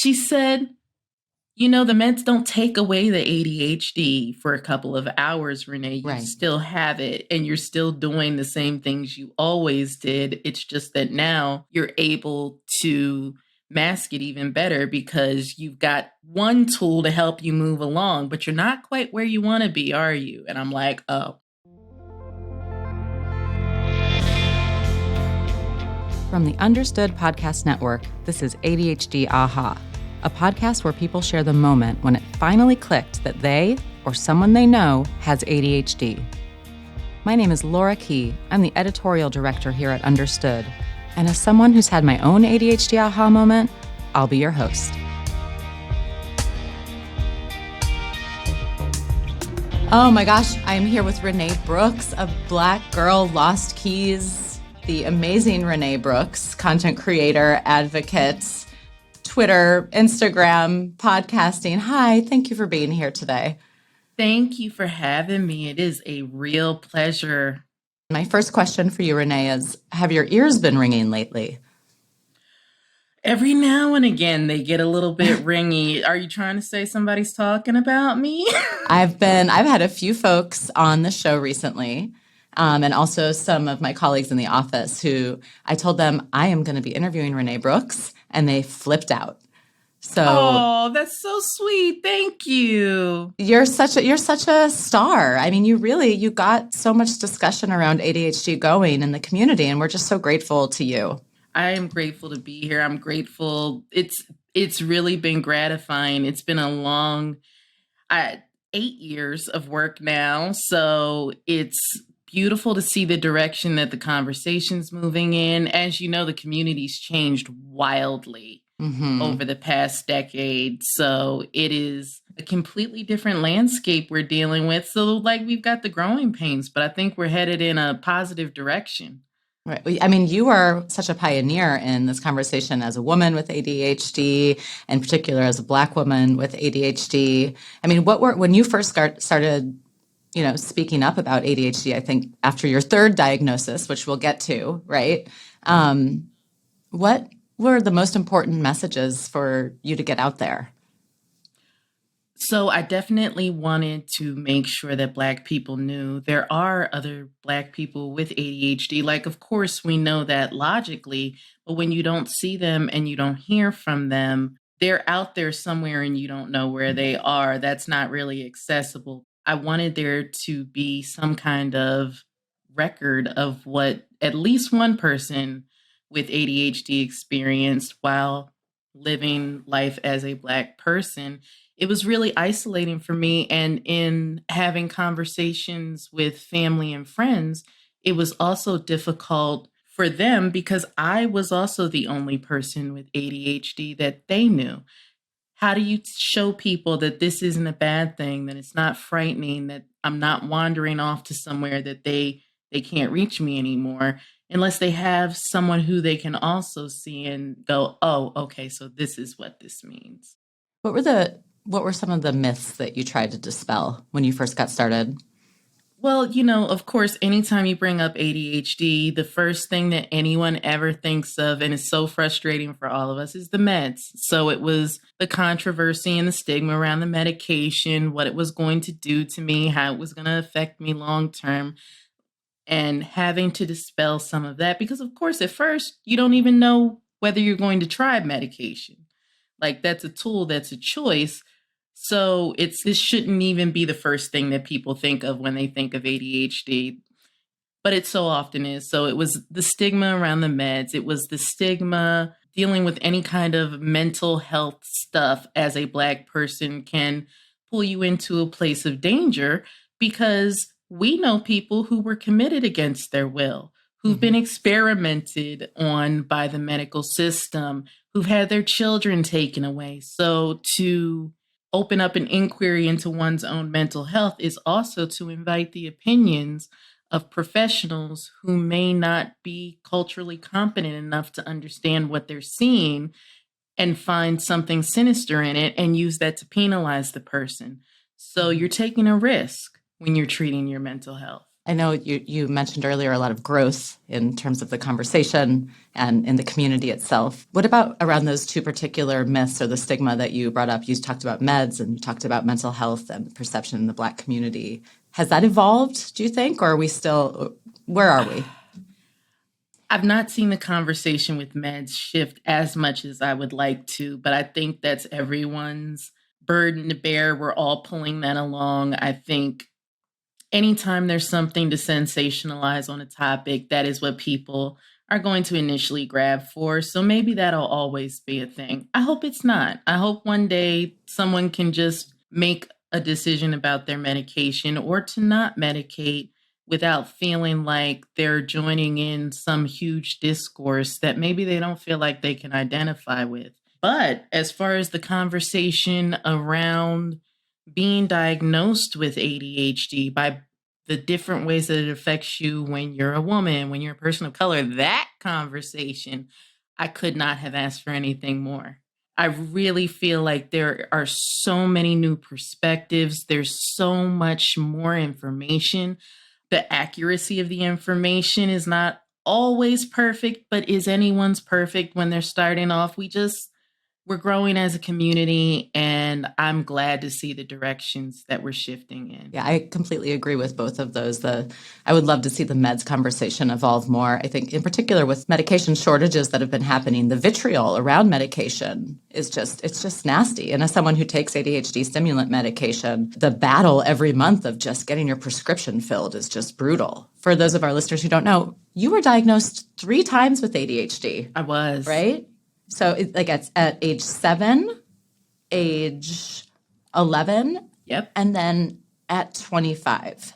She said, you know, the meds don't take away the ADHD for a couple of hours, Renee. You still have it and you're still doing the same things you always did. It's just that now you're able to mask it even better because you've got one tool to help you move along, but you're not quite where you want to be, are you? And I'm like, oh. From the Understood Podcast Network, this is ADHD Aha, a podcast where people share the moment when it finally clicked that they, or someone they know, has ADHD. My name is Laura Key. I'm the editorial director here at Understood. And as someone who's had my own ADHD aha moment, I'll be your host. Oh my gosh, I'm here with René Brooks of Black Girl Lost Keys, the amazing René Brooks, content creator, advocate, Twitter, Instagram, podcasting. Hi, thank you for being here today. Thank you for having me. It is a real pleasure. My first question for you, René, is, have your ears been ringing lately? Every now and again, they get a little bit ringy. Are you trying to say somebody's talking about me? I've had a few folks on the show recently, and also some of my colleagues in the office who I told them I am going to be interviewing René Brooks, and they flipped out. So, oh, that's so sweet. Thank you. You're such a star. I mean, you got so much discussion around ADHD going in the community, and we're just so grateful to you. I am grateful to be here. I'm grateful. It's really been gratifying. It's been a long 8 years of work now. So it's beautiful to see the direction that the conversation's moving in. As you know, the community's changed wildly over the past decade. So it is a completely different landscape we're dealing with. So we've got the growing pains, but I think we're headed in a positive direction. Right. I mean, you are such a pioneer in this conversation as a woman with ADHD, in particular as a Black woman with ADHD. I mean, when you first started, speaking up about ADHD, I think after your third diagnosis, which we'll get to, right? What were the most important messages for you to get out there? So I definitely wanted to make sure that Black people knew there are other Black people with ADHD. Of course, we know that logically, but when you don't see them and you don't hear from them, they're out there somewhere and you don't know where they are. That's not really accessible. I wanted there to be some kind of record of what at least one person with ADHD experienced while living life as a Black person. It was really isolating for me. And in having conversations with family and friends, it was also difficult for them because I was also the only person with ADHD that they knew. How do you show people that this isn't a bad thing, that it's not frightening, that I'm not wandering off to somewhere that they can't reach me anymore, unless they have someone who they can also see and go, oh, okay, so this is what this means. What were some of the myths that you tried to dispel when you first got started? Well, of course, anytime you bring up ADHD, the first thing that anyone ever thinks of, and it's so frustrating for all of us, is the meds. So it was the controversy and the stigma around the medication, what it was going to do to me, how it was going to affect me long term, and having to dispel some of that. Because, of course, at first, you don't even know whether you're going to try medication. That's a tool, that's a choice. So this shouldn't even be the first thing that people think of when they think of ADHD, but it so often is. So it was the stigma around the meds. It was the stigma dealing with any kind of mental health stuff as a Black person can pull you into a place of danger, because we know people who were committed against their will, who've been experimented on by the medical system, who've had their children taken away. So to open up an inquiry into one's own mental health is also to invite the opinions of professionals who may not be culturally competent enough to understand what they're seeing and find something sinister in it and use that to penalize the person. So you're taking a risk when you're treating your mental health. I know you mentioned earlier a lot of growth in terms of the conversation and in the community itself. What about around those two particular myths or the stigma that you brought up? You talked about meds and you talked about mental health and perception in the Black community. Has that evolved, do you think, or are we still, where are we? I've not seen the conversation with meds shift as much as I would like to, but I think that's everyone's burden to bear. We're all pulling that along. I think anytime there's something to sensationalize on a topic, that is what people are going to initially grab for. So maybe that'll always be a thing. I hope it's not. I hope one day someone can just make a decision about their medication or to not medicate without feeling like they're joining in some huge discourse that maybe they don't feel like they can identify with. But as far as the conversation around being diagnosed with ADHD, by the different ways that it affects you when you're a woman, when you're a person of color, that conversation, I could not have asked for anything more. I really feel like there are so many new perspectives. There's so much more information. The accuracy of the information is not always perfect, but is anyone's perfect when they're starting off? We're growing as a community, and I'm glad to see the directions that we're shifting in. Yeah, I completely agree with both of those. I would love to see the meds conversation evolve more. I think in particular with medication shortages that have been happening, the vitriol around medication it's just nasty. And as someone who takes ADHD stimulant medication, the battle every month of just getting your prescription filled is just brutal. For those of our listeners who don't know, you were diagnosed 3 times with ADHD. I was. Right? So at age 7, age 11, yep, and then at 25.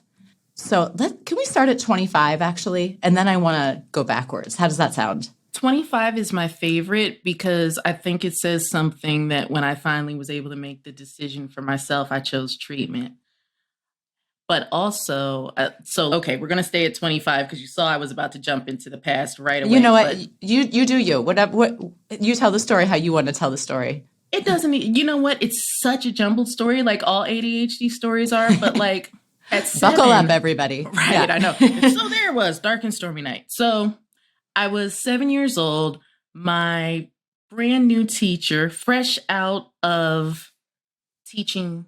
So can we start at 25 actually? And then I want to go backwards. How does that sound? 25 is my favorite because I think it says something that when I finally was able to make the decision for myself, I chose treatment. But also, okay, we're going to stay at 25 because you saw I was about to jump into the past right away. You know what? You do you. What you tell the story how you want to tell the story. It doesn't, you know what? It's such a jumbled story, like all ADHD stories are, but like at 7. Buckle up, everybody. Right, yeah. I know. So there it was, dark and stormy night. So I was 7 years old. My brand new teacher, fresh out of teaching,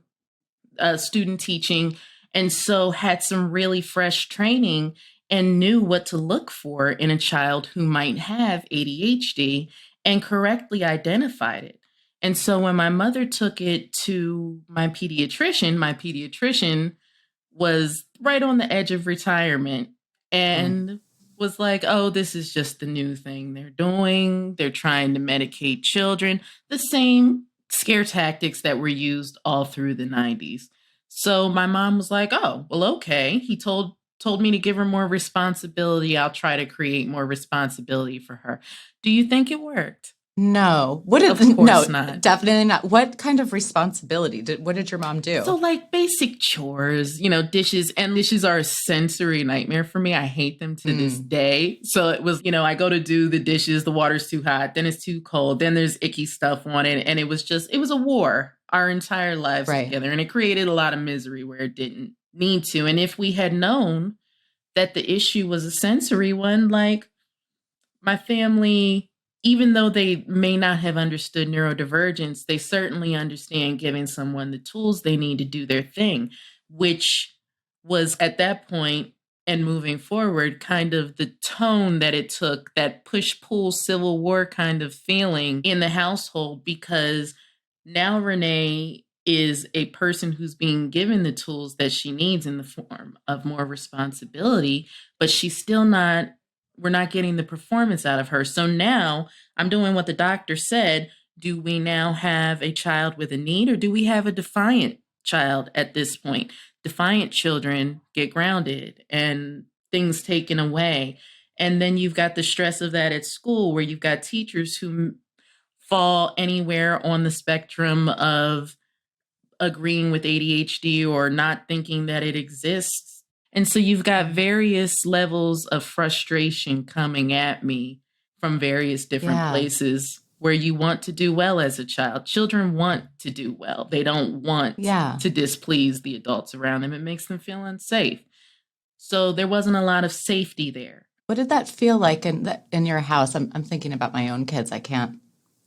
student teaching, and so had some really fresh training and knew what to look for in a child who might have ADHD and correctly identified it. And so when my mother took it to my pediatrician was right on the edge of retirement and was like, oh, this is just the new thing they're doing. They're trying to medicate children, the same scare tactics that were used all through the 90s. So my mom was like, oh, well, okay. He told me to give her more responsibility. I'll try to create more responsibility for her. Do you think it worked? No. Not. Definitely not. What kind of responsibility? What did your mom do? So like basic chores, dishes, and dishes are a sensory nightmare for me. I hate them to this day. So it was, I go to do the dishes, the water's too hot, then it's too cold, then there's icky stuff on it. And it was a war our entire lives together. And it created a lot of misery where it didn't need to. And if we had known that the issue was a sensory one, like my family, even though they may not have understood neurodivergence, they certainly understand giving someone the tools they need to do their thing, which was at that point and moving forward kind of the tone that it took, that push-pull Civil War kind of feeling in the household, because now Renee is a person who's being given the tools that she needs in the form of more responsibility, but we're not getting the performance out of her. So now I'm doing what the doctor said. Do we now have a child with a need, or do we have a defiant child at this point? Defiant children get grounded and things taken away. And then you've got the stress of that at school, where you've got teachers who fall anywhere on the spectrum of agreeing with ADHD or not thinking that it exists. And so you've got various levels of frustration coming at me from various different places where you want to do well as a child. Children want to do well. They don't want to displease the adults around them. It makes them feel unsafe. So there wasn't a lot of safety there. What did that feel like in your house? I'm thinking about my own kids. I can't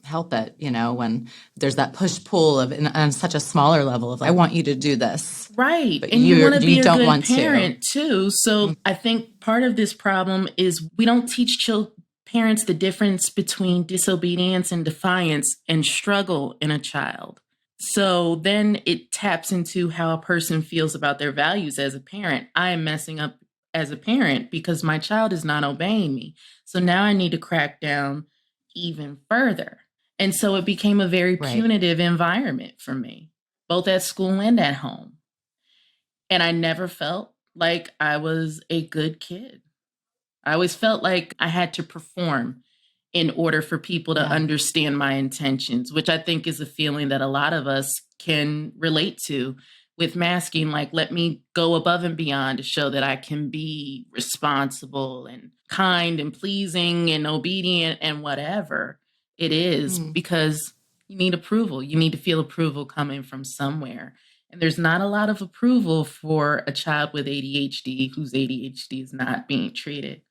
help it, when there's that push pull of on such a smaller level of I want you to do this, Right. but And you want to be you a don't good want to. parent too. So I think part of this problem is we don't teach parents the difference between disobedience and defiance and struggle in a child. So then it taps into how a person feels about their values as a parent. I am messing up as a parent because my child is not obeying me. So now I need to crack down even further. And so it became a very Right. punitive environment for me, both at school and at home. And I never felt like I was a good kid. I always felt like I had to perform in order for people to Yeah. understand my intentions, which I think is a feeling that a lot of us can relate to with masking. Like, let me go above and beyond to show that I can be responsible and kind and pleasing and obedient and whatever it is, because you need approval. You need to feel approval coming from somewhere. And there's not a lot of approval for a child with ADHD whose ADHD is not being treated.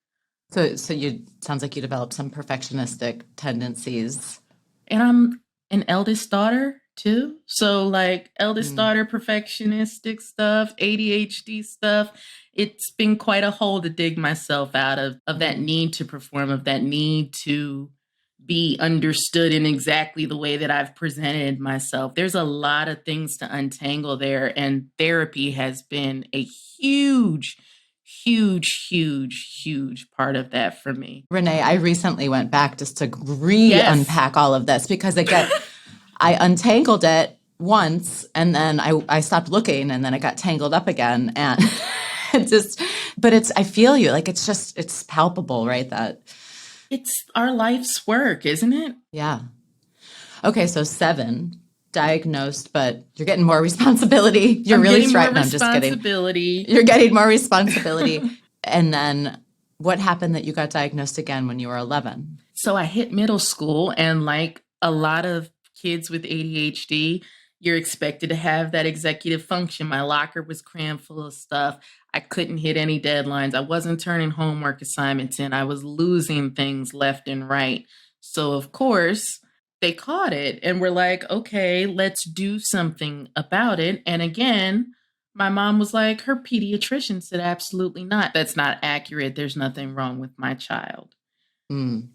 So you sounds like you developed some perfectionistic tendencies. And I'm an eldest daughter too. So like eldest daughter, perfectionistic stuff, ADHD stuff. It's been quite a hole to dig myself out of that need to perform, of that need to be understood in exactly the way that I've presented myself. There's a lot of things to untangle there. And therapy has been a huge, huge part of that for me. Renee, I recently went back just to re-unpack all of this because I untangled it once and then I stopped looking and then it got tangled up again. And I feel you, like it's palpable, right? That it's our life's work, isn't it? Yeah. Okay, so 7 diagnosed, but you're getting more responsibility. You're really stressed. I'm just kidding. You're getting more responsibility. And then what happened that you got diagnosed again when you were 11? So I hit middle school, and like a lot of kids with ADHD, you're expected to have that executive function. My locker was crammed full of stuff. I couldn't hit any deadlines. I wasn't turning homework assignments in. I was losing things left and right. So of course, they caught it and were like, okay, let's do something about it. And again, my mom was like, her pediatrician said, absolutely not. That's not accurate. There's nothing wrong with my child. And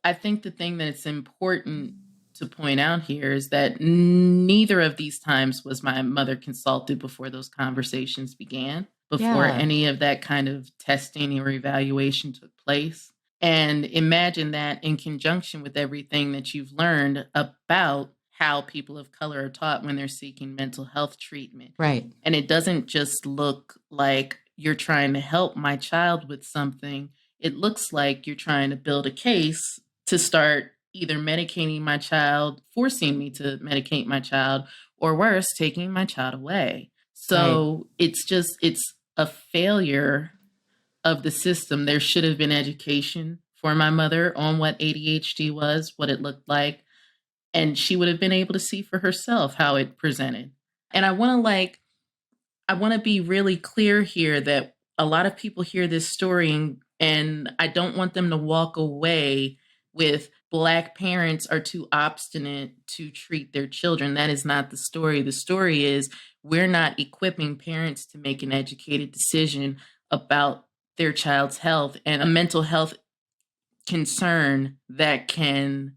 I think the thing that's important to point out here is that neither of these times was my mother consulted before those conversations began, before any of that kind of testing or evaluation took place. And imagine that in conjunction with everything that you've learned about how people of color are taught when they're seeking mental health treatment. Right. And it doesn't just look like you're trying to help my child with something. It looks like you're trying to build a case to start either medicating my child, forcing me to medicate my child, or worse, taking my child away. So it's a failure of the system. There should have been education for my mother on what ADHD was, what it looked like, and she would have been able to see for herself how it presented. And I want to be really clear here that a lot of people hear this story and I don't want them to walk away with Black parents are too obstinate to treat their children. That is not the story. The story is we're not equipping parents to make an educated decision about their child's health and a mental health concern that can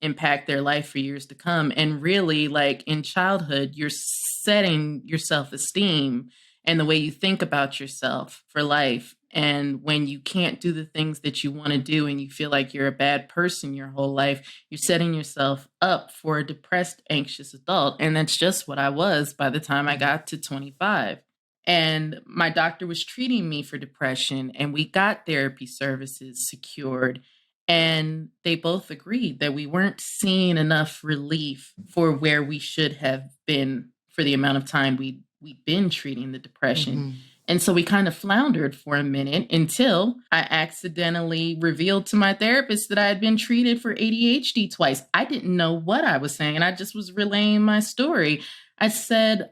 impact their life for years to come. And really, like in childhood, you're setting your self-esteem and the way you think about yourself for life. And when you can't do the things that you want to do and you feel like you're a bad person your whole life, you're setting yourself up for a depressed, anxious adult. And that's just what I was by the time I got to 25. And my doctor was treating me for depression, and we got therapy services secured. And they both agreed that we weren't seeing enough relief for where we should have been for the amount of time we'd been treating the depression. And so we kind of floundered for a minute until I accidentally revealed to my therapist that I had been treated for ADHD twice. I didn't know what I was saying, and I just was relaying my story. I said,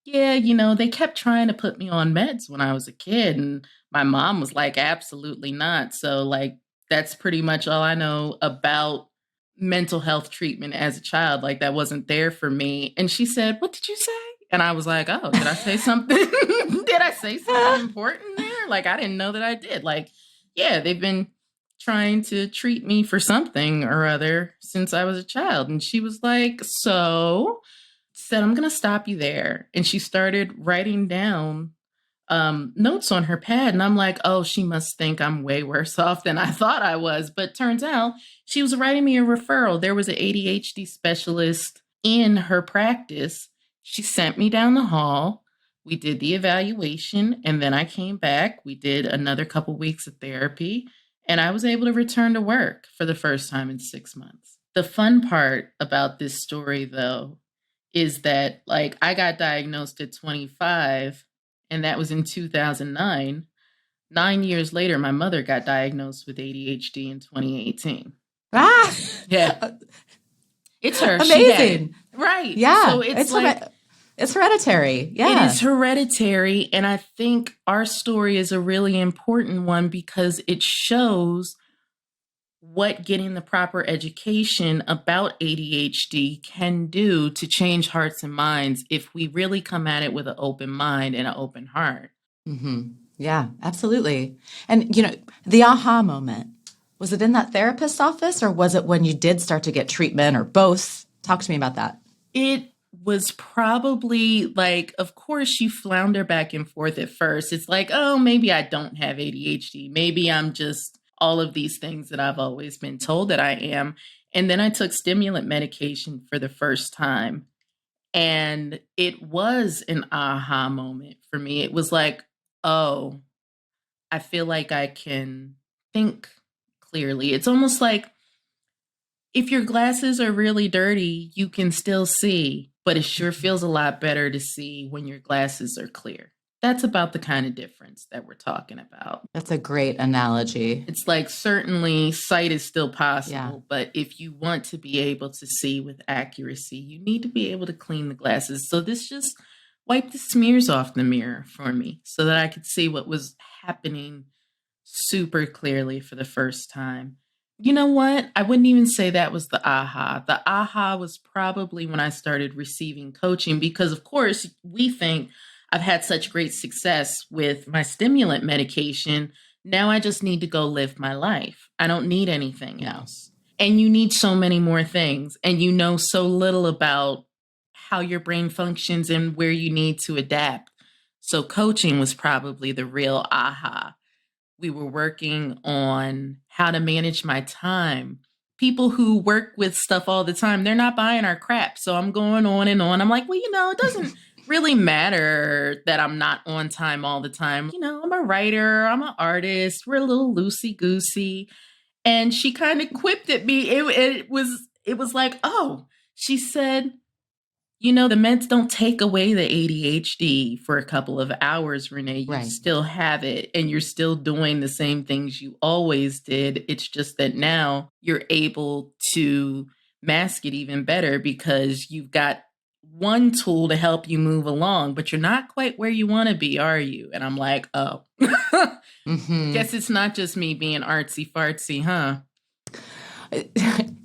Yeah, they kept trying to put me on meds when I was a kid. And my mom was like, absolutely not. So, like, that's pretty much all I know about mental health treatment as a child. Like, that wasn't there for me. And she said, "What did you say?" And I was like, "Oh, did I say something? Did I say something important there? Like, I didn't know that I did." Like, yeah, they've been trying to treat me for something or other since I was a child. And she was like, "So," said, "I'm going to stop you there." And she started writing down notes on her pad. And I'm like, oh, she must think I'm way worse off than I thought I was. But turns out she was writing me a referral. There was an ADHD specialist in her practice. She sent me down the hall. We did the evaluation. And then I came back. We did another couple weeks of therapy. And I was able to return to work for the first time in 6 months. The fun part about this story, though, is that like I got diagnosed at 25, and that was in 2009. 9 years later, my mother got diagnosed with ADHD in 2018. Ah, Yeah, it's her. She had it. amazing. Right. Yeah, So it's like it's hereditary. it Yeah. is hereditary. And I think our story is a really important one because it shows what getting the proper education about ADHD can do to change hearts and minds if we really come at it with an open mind and an open heart. Hmm. Yeah, absolutely. And, the aha moment, was it in that therapist's office or was it when you did start to get treatment or both? Talk to me about that. It was probably like, of course, you flounder back and forth at first. It's like, oh, maybe I don't have ADHD. Maybe I'm just all of these things that I've always been told that I am. And then I took stimulant medication for the first time. And it was an aha moment for me. It was like, oh, I feel like I can think clearly. It's almost like if your glasses are really dirty, you can still see, but it sure feels a lot better to see when your glasses are clear. That's about the kind of difference that we're talking about. That's a great analogy. It's like certainly sight is still Yeah. possible, but if you want to be able to see with accuracy, you need to be able to clean the glasses. So this just wiped the smears off the mirror for me so that I could see what was happening super clearly for the first time. You know what? I wouldn't even say that was the aha. The aha was probably when I started receiving coaching because, of course, we think I've had such great success with my stimulant medication. Now I just need to go live my life. I don't need anything Yeah. else. And you need so many more things. And you know so little about how your brain functions and where you need to adapt. So coaching was probably the real aha. We were working on how to manage my time. People who work with stuff all the time, they're not buying our crap. So I'm going on and on. I'm like, well, it doesn't really matter that I'm not on time all the time. I'm a writer, I'm an artist, we're a little loosey goosey. And she kind of quipped at me. It was like, oh, she said, the meds don't take away the ADHD for a couple of hours, Renee. You Right. still have it and you're still doing the same things you always did. It's just that now you're able to mask it even better because you've got one tool to help you move along, but you're not quite where you want to be, are you? And I'm like, oh, Hmm. guess it's not just me being artsy fartsy, huh?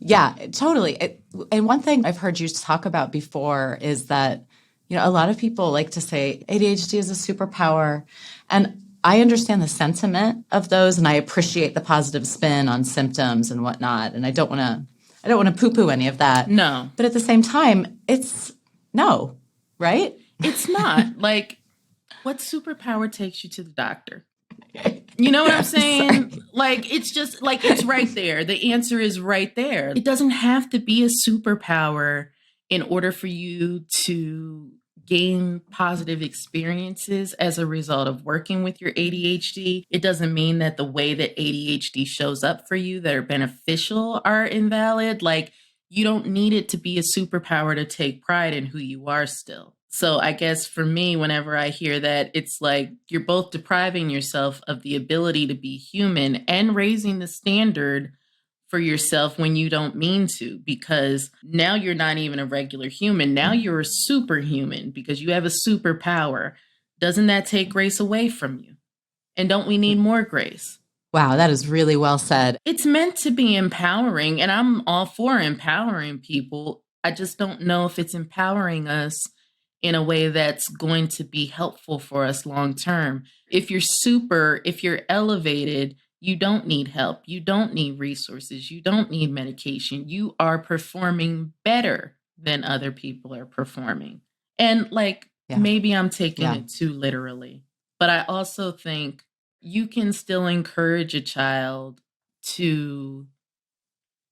Yeah, totally. And one thing I've heard you talk about before is that, a lot of people like to say ADHD is a superpower. And I understand the sentiment of those and I appreciate the positive spin on symptoms and whatnot. And I don't want to poo-poo any of that. No, But at the same time, it's no, right? it's not. Like, what superpower takes you to the doctor? You know what I'm saying? Like, it's just like it's right there. The answer is right there. It doesn't have to be a superpower in order for you to gain positive experiences as a result of working with your ADHD. It doesn't mean that the way that ADHD shows up for you that are beneficial are invalid. Like, you don't need it to be a superpower to take pride in who you are still. So I guess for me, whenever I hear that, it's like you're both depriving yourself of the ability to be human and raising the standard for yourself when you don't mean to, because now you're not even a regular human. Now you're a superhuman because you have a superpower. Doesn't that take grace away from you? And don't we need more grace? Wow, that is really well said. It's meant to be empowering, and I'm all for empowering people. I just don't know if it's empowering us in a way that's going to be helpful for us long term. If you're elevated, you don't need help. You don't need resources. You don't need medication. You are performing better than other people are performing. And maybe I'm taking it too literally, but I also think you can still encourage a child to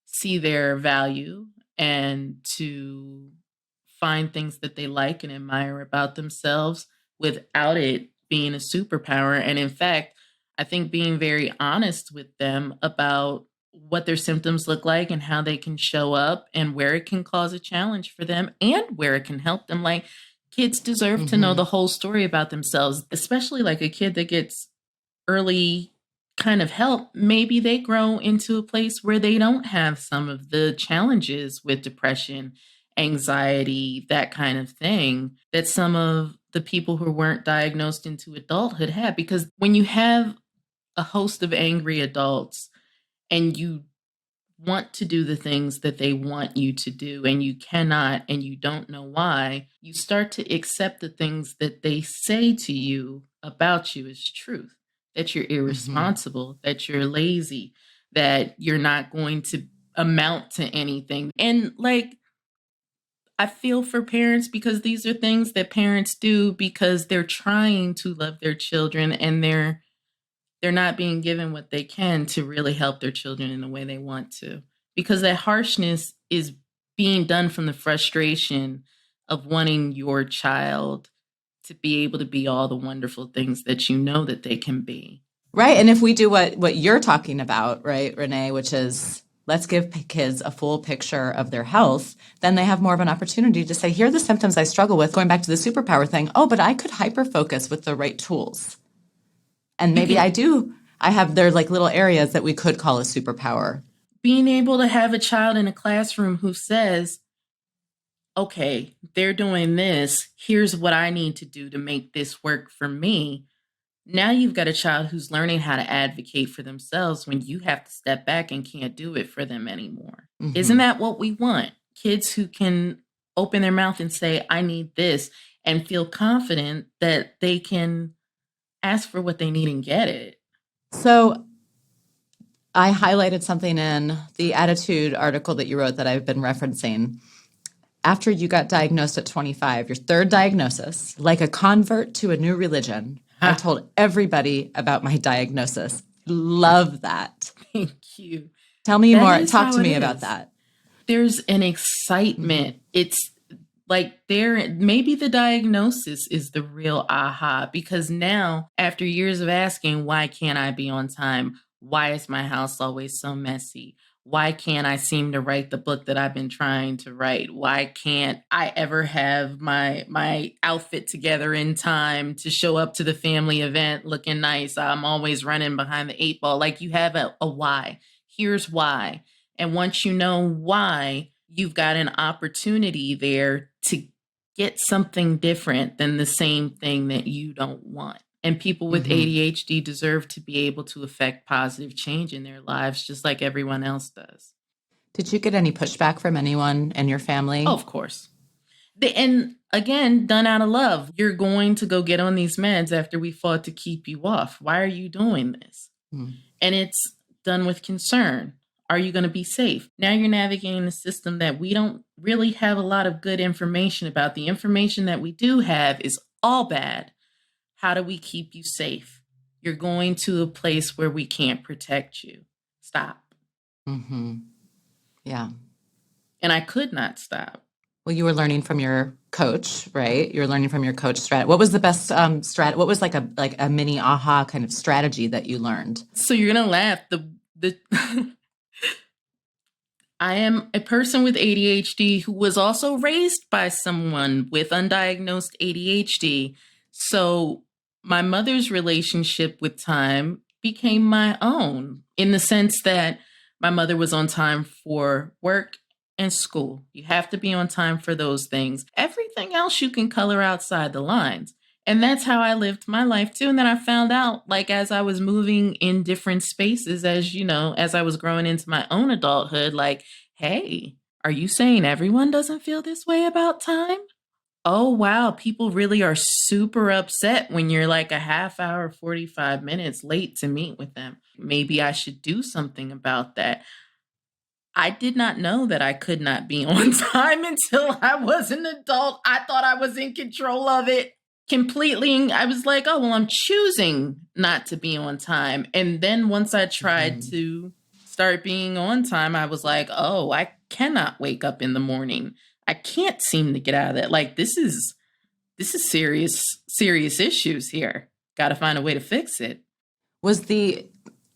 see their value and to find things that they like and admire about themselves without it being a superpower. And in fact, I think being very honest with them about what their symptoms look like and how they can show up and where it can cause a challenge for them and where it can help them. Like, kids deserve to know the whole story about themselves, especially like a kid that gets early kind of help. Maybe they grow into a place where they don't have some of the challenges with depression, anxiety, that kind of thing that some of the people who weren't diagnosed into adulthood had. Because when you have a host of angry adults and you want to do the things that they want you to do and you cannot and you don't know why, you start to accept the things that they say to you about you as truth. That you're irresponsible, that you're lazy, that you're not going to amount to anything. And I feel for parents because these are things that parents do because they're trying to love their children and they're not being given what they can to really help their children in the way they want to. Because that harshness is being done from the frustration of wanting your child to be able to be all the wonderful things that you know that they can be. Right. And if we do what you're talking about, right, Renee, which is let's give kids a full picture of their health, then they have more of an opportunity to say, here are the symptoms I struggle with, going back to the superpower thing. Oh, but I could hyper-focus with the right tools. And maybe they're like little areas that we could call a superpower. Being able to have a child in a classroom who says, okay, they're doing this. Here's what I need to do to make this work for me. Now you've got a child who's learning how to advocate for themselves when you have to step back and can't do it for them anymore. Isn't that what we want? Kids who can open their mouth and say, I need this, and feel confident that they can ask for what they need and get it. So I highlighted something in the Attitude article that you wrote that I've been referencing. After you got diagnosed at 25, your third diagnosis, like a convert to a new religion, I told everybody about my diagnosis. Love that. Thank you. Tell me more. Talk to me about that. There's an excitement. It's like maybe the diagnosis is the real aha, because now, after years of asking, why can't I be on time? Why is my house always so messy? Why can't I seem to write the book that I've been trying to write? Why can't I ever have my outfit together in time to show up to the family event looking nice? I'm always running behind the 8 ball. Like, you have a why. Here's why. And once you know why, you've got an opportunity there to get something different than the same thing that you don't want. And people with ADHD deserve to be able to affect positive change in their lives, just like everyone else does. Did you get any pushback from anyone in your family? Oh, of course. And again, done out of love. You're going to go get on these meds after we fought to keep you off. Why are you doing this? And it's done with concern. Are you going to be safe? Now you're navigating a system that we don't really have a lot of good information about. The information that we do have is all bad. How do we keep you safe? You're going to a place where we can't protect you. Stop. Yeah. And I could not stop. Well, you were learning from your coach, right? You were learning from your coach strat. What was the best strat? What was like a mini aha kind of strategy that you learned? So you're gonna laugh. The I am a person with ADHD who was also raised by someone with undiagnosed ADHD. So my mother's relationship with time became my own, in the sense that My mother was on time for work and school. You have to be on time for those things. Everything else you can color outside the lines. And that's how I lived my life too. And then I found out, like, as I was moving in different spaces, as you know, as I was growing into my own adulthood, like, hey, are you saying everyone doesn't feel this way about time? Oh, wow. People really are super upset when you're like a half hour, 45 minutes late to meet with them. Maybe I should do something about that. I did not know that I could not be on time until I was an adult. I thought I was in control of it completely. I was like, oh, well, I'm choosing not to be on time. And then once I tried to start being on time, I was like, oh, I cannot wake up in the morning. I can't seem to get out of that. Like, this is serious issues here. Got to find a way to fix it. Was the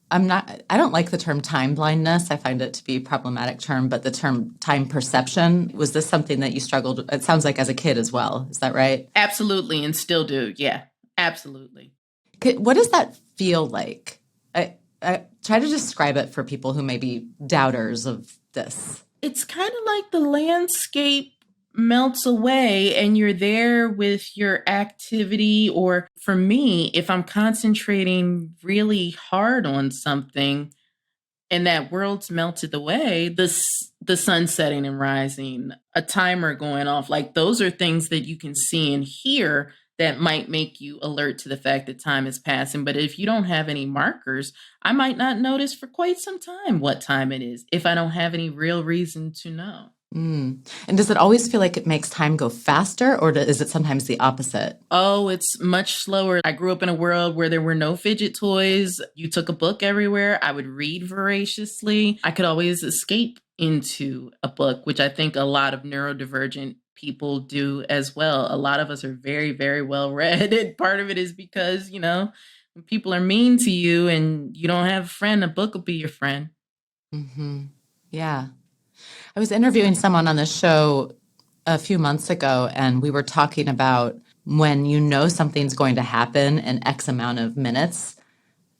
I don't like the term time blindness. I find it to be a problematic term, but the term time perception, was this something that you struggled with? It sounds like as a kid as well. Is that right? Absolutely. And still do. Yeah, absolutely. What does that feel like? I try to describe it for people who may be doubters of this. It's kind of like the landscape melts away and you're there with your activity. Or for me, if I'm concentrating really hard on something and that world's melted away, the sun setting and rising, a timer going off, like those are things that you can see and hear that might make you alert to the fact that time is passing. But if you don't have any markers, I might not notice for quite some time what time it is if I don't have any real reason to know. And does it always feel like it makes time go faster, or is it sometimes the opposite? Oh, it's much slower. I grew up in a world where there were no fidget toys. You took a book everywhere. I would read voraciously. I could always escape into a book, which I think a lot of neurodivergent people do as well. A lot of us are very, very well read. And part of it is because, you know, when people are mean to you and you don't have a friend, a book will be your friend. Yeah. I was interviewing someone on the show a few months ago, and we were talking about when you know something's going to happen in X amount of minutes,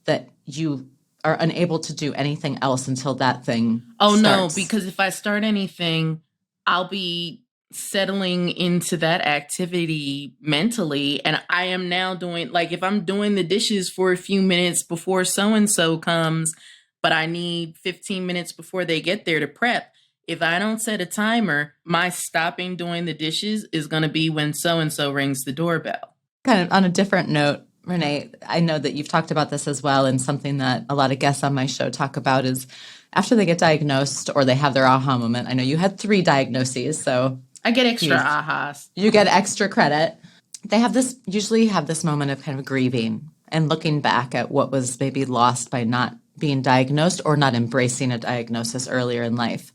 that you are unable to do anything else until that thing starts. No, because if I start anything, I'll be settling into that activity mentally. And I am now doing, like, if I'm doing the dishes for a few minutes before so-and-so comes, but I need 15 minutes before they get there to prep, if I don't set a timer, my stopping doing the dishes is going to be when so-and-so rings the doorbell. Kind of on a different note, Renee, I know that you've talked about this as well, and something that a lot of guests on my show talk about is after they get diagnosed or they have their aha moment. I know you had 3 diagnoses, so I get extra ahas. You get extra credit. They usually have this moment of kind of grieving and looking back at what was maybe lost by not being diagnosed or not embracing a diagnosis earlier in life.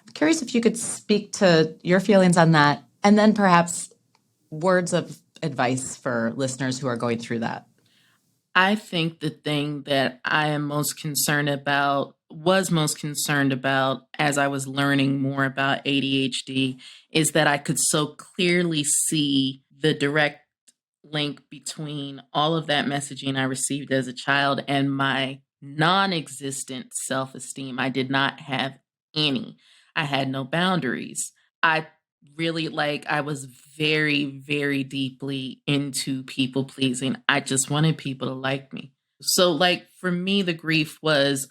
I'm curious if you could speak to your feelings on that, and then perhaps words of advice for listeners who are going through that. I think the thing that I am was most concerned about as I was learning more about ADHD is that I could so clearly see the direct link between all of that messaging I received as a child and my non-existent self-esteem. I did not have any. I had no boundaries. I was very, very deeply into people pleasing. I just wanted people to like me. So, like, for me, the grief was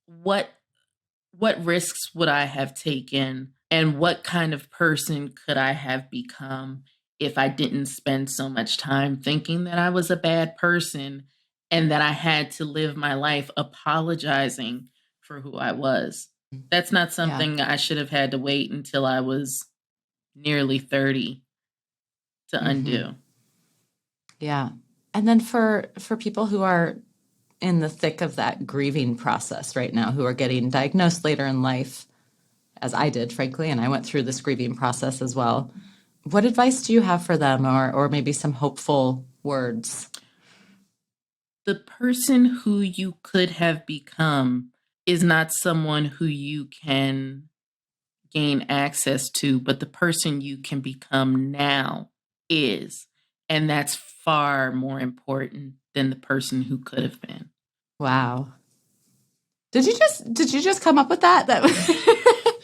what risks would I have taken and what kind of person could I have become if I didn't spend so much time thinking that I was a bad person and that I had to live my life apologizing for who I was. That's not something I should have had to wait until I was nearly 30 to undo. Yeah. And then for people who are in the thick of that grieving process right now, who are getting diagnosed later in life, as I did, frankly, and I went through this grieving process as well, what advice do you have for them, or maybe some hopeful words? The person who you could have become is not someone who you can gain access to, but the person you can become now is. And that's far more important than the person who could have been. Wow. Did you just come up with that?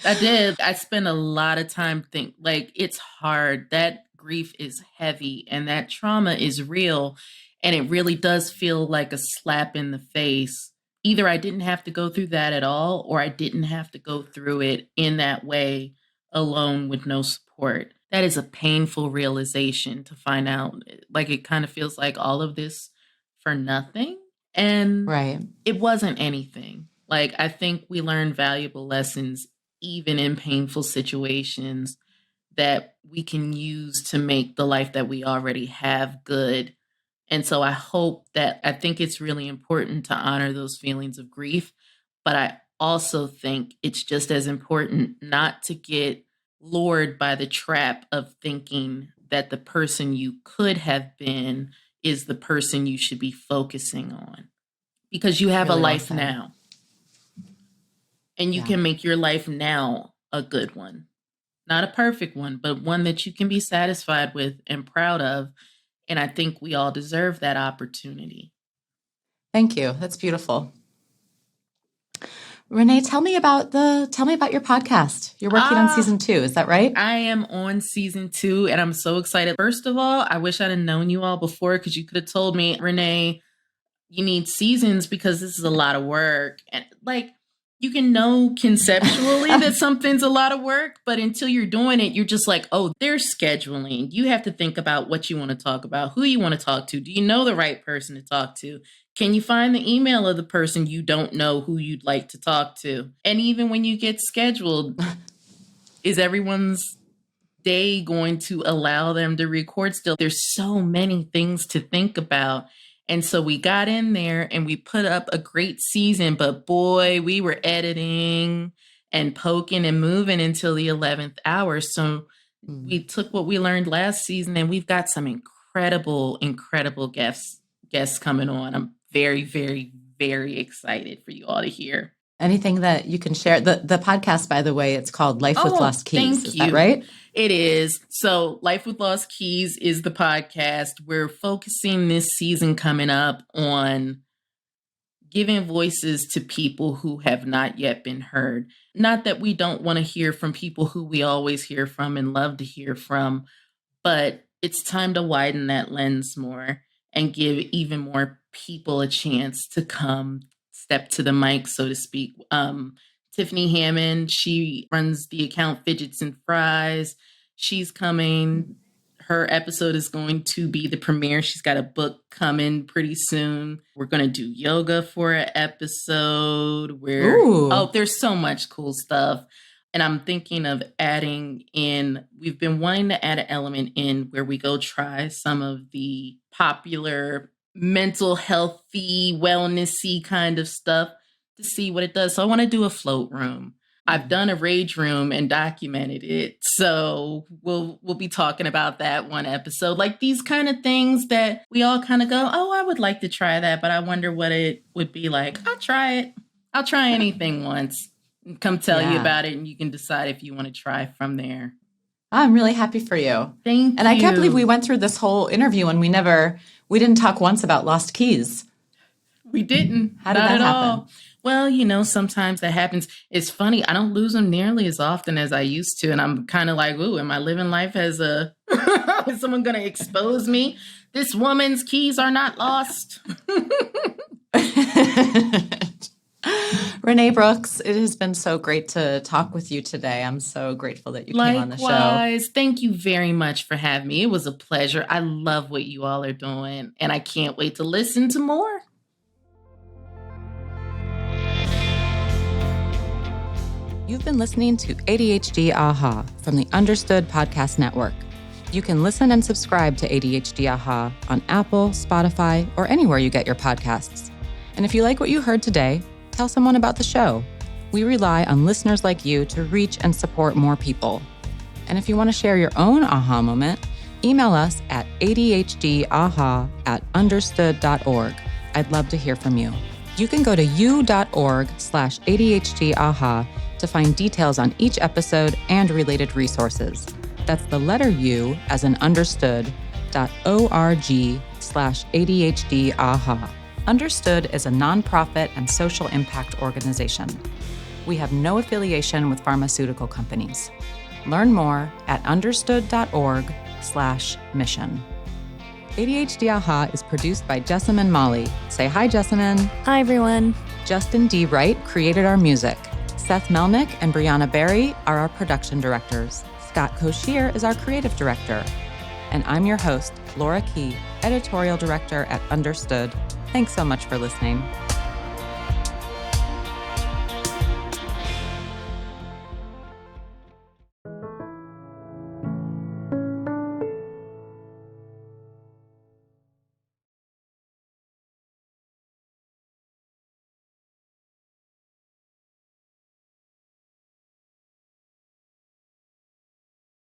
I did. I spent a lot of time it's hard. That grief is heavy and that trauma is real. And it really does feel like a slap in the face. Either I didn't have to go through that at all, or I didn't have to go through it in that way alone with no support. That is a painful realization to find out. Like, it kind of feels like all of this for nothing. And right. It wasn't anything. Like, I think we learn valuable lessons even in painful situations that we can use to make the life that we already have good. And so I think it's really important to honor those feelings of grief, but I also think it's just as important not to get lured by the trap of thinking that the person you could have been is the person you should be focusing on, because you have really a life now. And you can make your life now a good one. Not a perfect one, but one that you can be satisfied with and proud of. And I think we all deserve that opportunity. Thank you. That's beautiful. René, tell me about your podcast. You're working on season 2. Is that right? I am on season 2 and I'm so excited. First of all, I wish I'd have known you all before, because you could have told me, René, you need seasons because this is a lot of work. And you can know conceptually that something's a lot of work, but until you're doing it, you're just like, oh, there's scheduling. You have to think about what you want to talk about, who you want to talk to. Do you know the right person to talk to? Can you find the email of the person you don't know who you'd like to talk to? And even when you get scheduled, is everyone's day going to allow them to record still? There's so many things to think about. And so we got in there and we put up a great season, but boy, we were editing and poking and moving until the 11th hour. So we took what we learned last season and we've got some incredible guests coming on. I'm very, very, very excited for you all to hear. Anything that you can share? The podcast, by the way, it's called Life with Lost Keys. Is that right? It is. So Life with Lost Keys is the podcast. We're focusing this season coming up on giving voices to people who have not yet been heard. Not that we don't want to hear from people who we always hear from and love to hear from, but it's time to widen that lens more and give even more people a chance to come step to the mic, so to speak. Tiffany Hammond, she runs the account Fidgets and Fries. She's coming. Her episode is going to be the premiere. She's got a book coming pretty soon. We're going to do yoga for an episode there's so much cool stuff. And I'm thinking of adding in, we've been wanting to add an element in where we go try some of the popular mental healthy, wellnessy kind of stuff to see what it does. So I want to do a float room. I've done a rage room and documented it. So we'll be talking about that one episode. Like these kind of things that we all kind of go, oh, I would like to try that, but I wonder what it would be like. I'll try it. I'll try anything once and come tell you about it. And you can decide if you want to try from there. I'm really happy for you. Thank you. And I can't believe we went through this whole interview and we didn't talk once about lost keys. We didn't. How did that happen? All. Well, sometimes that happens. It's funny. I don't lose them nearly as often as I used to. And I'm kind of like, ooh, am I living life as is someone going to expose me? This woman's keys are not lost. René Brooks, it has been so great to talk with you today. I'm so grateful that you came on the show. Likewise. Thank you very much for having me. It was a pleasure. I love what you all are doing, and I can't wait to listen to more. You've been listening to ADHD Aha from the Understood Podcast Network. You can listen and subscribe to ADHD Aha on Apple, Spotify, or anywhere you get your podcasts. And if you like what you heard today, tell someone about the show. We rely on listeners like you to reach and support more people. And if you want to share your own aha moment, email us at adhdaha@understood.org. I'd love to hear from you. You can go to u.org/ADHDAha to find details on each episode and related resources. That's the letter U as in understood.org/ADHDAha. Understood is a nonprofit and social impact organization. We have no affiliation with pharmaceutical companies. Learn more at understood.org/mission. ADHD Aha is produced by Jessamine Molly. Say hi, Jessamine. Hi, everyone. Justin D. Wright created our music. Seth Melnick and Brianna Berry are our production directors. Scott Koshier is our creative director. And I'm your host, Laura Key, editorial director at Understood. Thanks so much for listening.